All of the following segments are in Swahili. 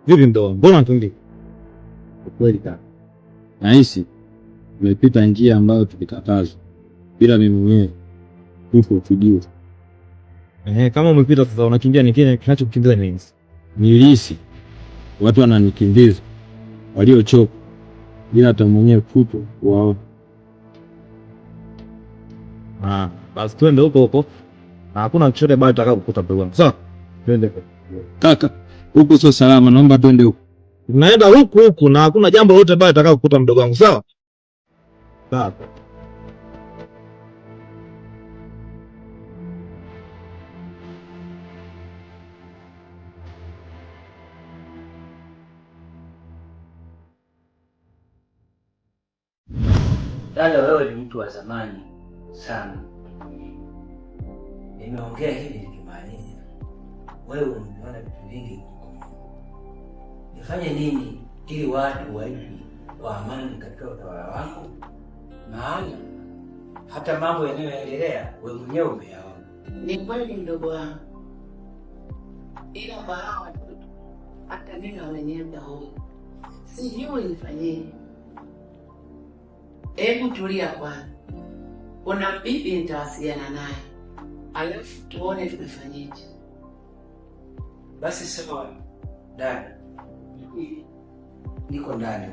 Vipi mdogo? Mbona tundi? Kweli kaka. Nahisi umepita njia ambayo tulikatazwa. Bila mimi mwenyewe huko tujue. Kama umepita sasa unakimbia nini kinachokukimbiza nini? Nilihisi watu wananikimbiza waliochoka bila hata mwenyewe kuto wao. Basi twende huko. Hakuna chochote baya tutakapokuta mdogo wangu. Sawa? Twende. Kaka, huko sio salama, naomba twende huko. Tunaenda huku na hakuna jambo lolote baya tutakapokuta mdogo wangu. Sawa? Sawa. Dada, wewe ni mtu wa zamani sana. Nimeongea hivi nikimaanisha wewe umeona vitu vingi. Nifanye nini ili watu waishi kwa amani katika utawala wangu? Maana hata mambo yanayoendelea wewe mwenyewe umeyaona. Ni kweli mdogo wangu, ila kwa hao watoto hata mimi wamenienda huko, sijui nifanyeje. Hebu tulia kwanza, kuna bibi nitawasiliana naye, alafu tuone tumefanyaje. Basi sawa dada, niko ndani.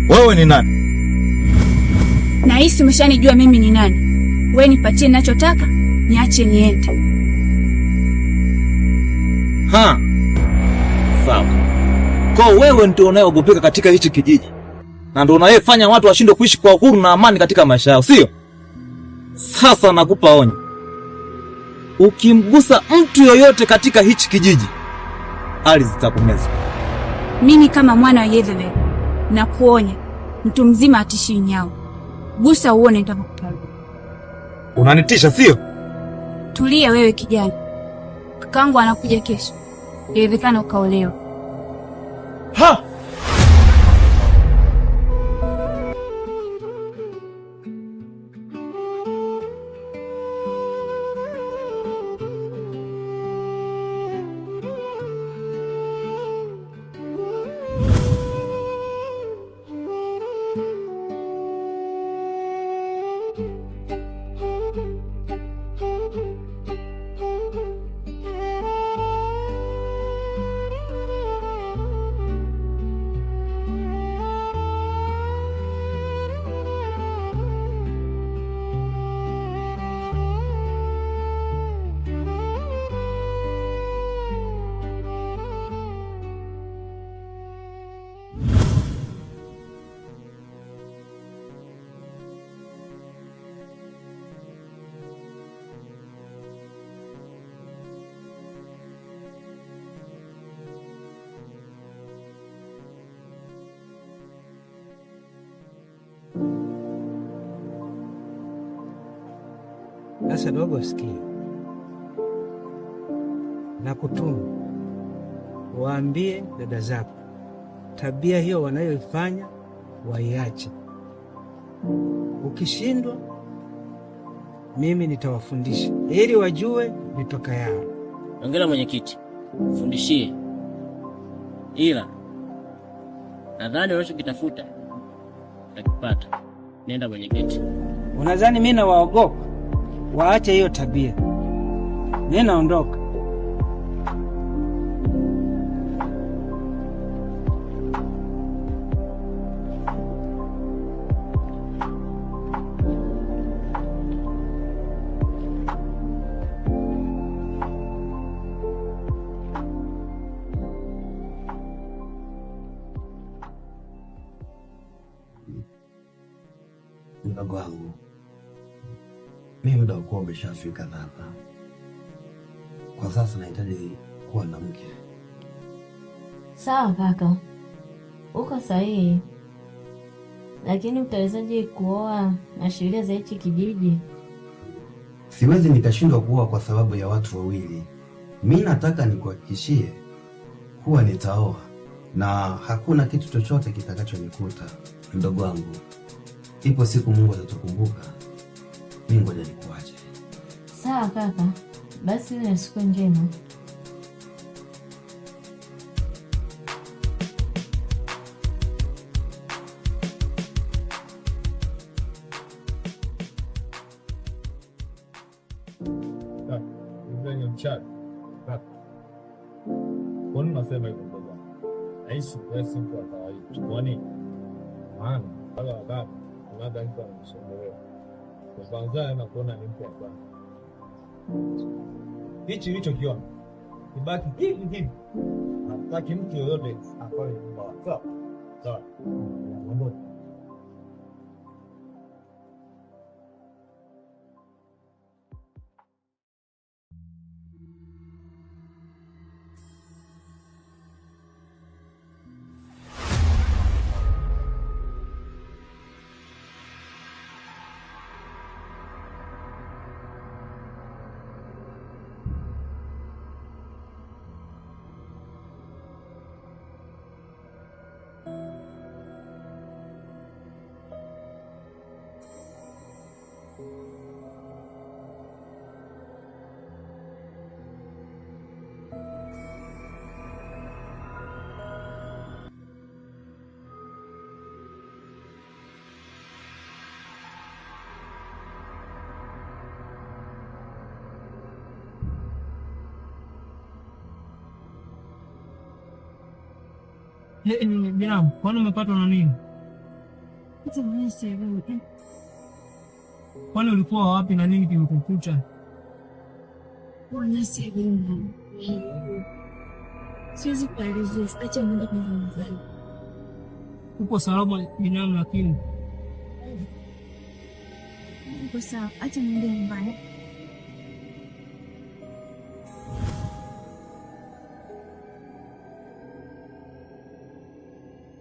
Wewe ni nani? Nahisi umeshanijua mimi ni nani. Wewe nipatie ninachotaka, niache niende. Sawa. Kwa wewe ndio unayeogopeka katika hichi kijiji. Na ndio unayefanya watu washindwe kuishi kwa uhuru na amani katika maisha yao, sio? Sasa nakupa onyo. Ukimgusa mtu yoyote katika hichi kijiji, hali zitakumeza. Mimi kama mwana wa Yezebeli na kuonya, mtu mzima atishi nyao. Gusa uone nitakupiga. Unanitisha, sio? Tulia wewe kijana. Kakangu anakuja kesho. Inawezekana ukaolewa. Sasa dogo, sikia, na kutuma waambie dada zako tabia hiyo wanayoifanya waiache. Ukishindwa, mimi nitawafundisha ili wajue mipaka yao. Ongea mwenyekiti, fundishie, ila nadhani unachokitafuta utakipata. Nenda mwenyekiti. Unadhani mimi nawaogopa? Waache hiyo tabia. Mimi naondoka. Mdogo wangu, mimi muda ukuwa umeshafika hapa. Kwa sasa nahitaji kuwa na mke. Sawa kaka, uko sahihi. Lakini utawezaje kuoa na sheria za hichi kijiji? Siwezi nikashindwa kuoa kwa sababu ya watu wawili. Mimi nataka nikuhakikishie kuwa nitaoa na hakuna kitu chochote kitakachonikuta. Mdogo wangu, ipo siku Mungu atatukumbuka. Mimi ngoja nikuache. Sawa kaka, basi uwe na siku njema. Kwani unasema hivyo baba? Naishi basi kwa kawaida. Kwani maana baba baba labda mtu anamsongelea. Kwa kwanza na kuona ni mtu hapa. Hichi nilichokiona ibaki hivi hivi. Hataki mtu yoyote afanye mbaya. Sawa? Sawa. Mambo. Binamu, kwani umepatwa na nini? Kwani ulikuwa wapi na nini kimekukuta? Siwezi kuelezea, acha muda kwanza. Uko salama binamu? Lakini uko sawa, acha muda mbaya.